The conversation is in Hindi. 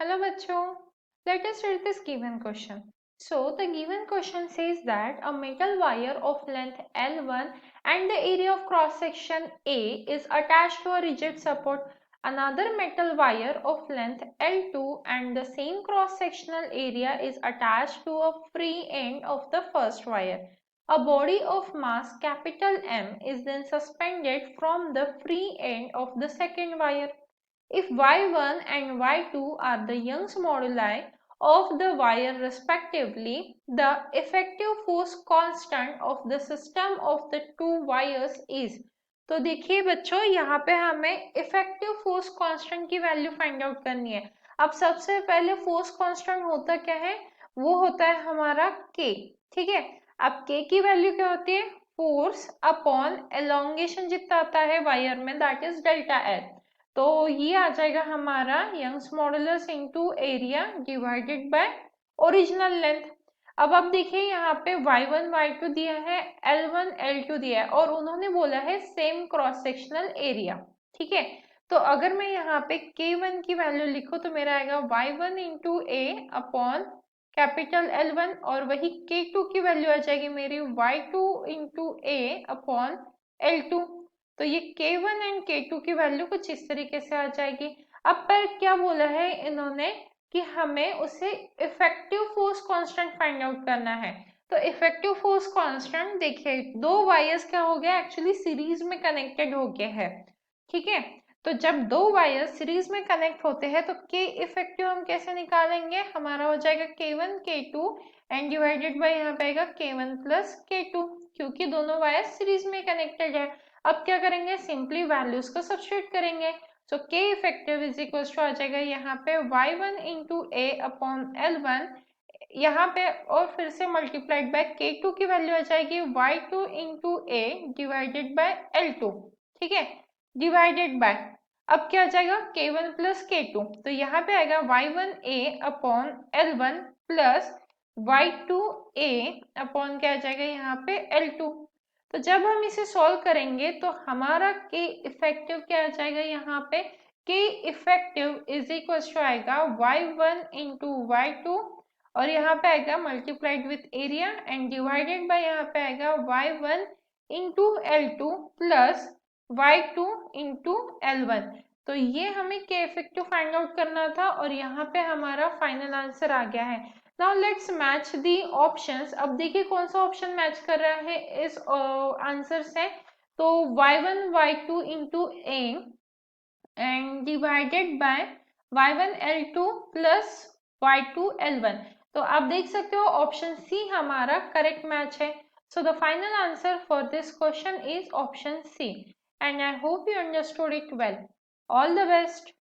Hello bachcho. Let us read this given question. So the given question says that a metal wire of length L1 and the area of cross section A is attached to a rigid support. Another metal wire of length L2 and the same cross sectional area is attached to a free end of the first wire. A body of mass capital M is then suspended from the free end of the second wire. If y1 and y2 are the Young's moduli of the wire respectively, the effective force constant of the system of the two wires is। तो देखिए बच्चों यहाँ पे हमें इफेक्टिव फोर्स कांस्टेंट की वैल्यू फाइंड आउट करनी है। अब सबसे पहले फोर्स कांस्टेंट होता क्या है, वो होता है हमारा k। ठीक है, अब k की वैल्यू क्या होती है, फोर्स अपॉन एलोंगेशन जितना आता है वायर में, दैट इज डेल्टा एल। तो ये आ जाएगा हमारा Young's modulus into area divided by original length. अब आप देखिए यहाँ पे y1 y2 दिया है, L1 L2 दिया है और उन्होंने बोला है सेम क्रॉस सेक्शनल एरिया। ठीक है, तो अगर मैं यहाँ पे K1 की वैल्यू लिखूं तो मेरा आएगा y1 इंटू ए अपॉन कैपिटल L1 और वही K2 की वैल्यू आ जाएगी मेरी y2 इंटू ए अपॉन L2। तो ये K1 एंड K2 की वैल्यू कुछ इस तरीके से आ जाएगी। अब पर क्या बोला है इन्होंने कि हमें उसे effective force constant find out करना है। तो इफेक्टिव फोर्स कांस्टेंट देखिए, दो वायर्स क्या हो गया, एक्चुअली सीरीज में कनेक्टेड हो गए हैं। ठीक है, तो जब दो वायर सीरीज में कनेक्ट होते हैं तो के इफेक्टिव हम कैसे निकालेंगे, हमारा हो जाएगा K1 K2 and divided by यहाँ पे आएगा K1 प्लस K2, क्योंकि दोनों वायर सीरीज में कनेक्टेड है। अब क्या करेंगे, सिंपली वैल्यूज को सब्स्टिट्यूट करेंगे। सो के इफेक्टिव इज इक्वल टू आ जाएगा यहाँ पे y1 इंटू ए अपॉन L1, यहाँ पे और फिर से मल्टीप्लाइड बाय K2 की वैल्यू आ जाएगी y2 into A divided by L2। ठीक है, डिवाइडेड बाय, अब क्या आ जाएगा K1 प्लस K2, तो यहाँ पे आएगा y1 a upon L1 plus y2 a upon क्या आ जाएगा यहाँ पे L2। तो जब हम इसे सॉल्व करेंगे तो हमारा के इफेक्टिव क्या आ जाएगा, यहाँ पे के इफेक्टिव इज इक्वल टू आएगा y1 इंटू y2 और यहाँ पे आएगा multiplied with area and divided by यहाँ पे आएगा y1 into L2 plus y2 into L1। तो ये हमें के इफेक्टिव फाइंड आउट करना था और यहाँ पे हमारा फाइनल आंसर आ गया है। Now let's match the options. अब देखिए कौन सा ऑप्शन मैच कर रहा है इस आंसर से, तो y1 y2 into A and divided by y1 L2 plus y2 L1। तो आप देख सकते हो ऑप्शन सी हमारा करेक्ट मैच है। So the final answer for this question is option C and I hope you understood it well. All the best.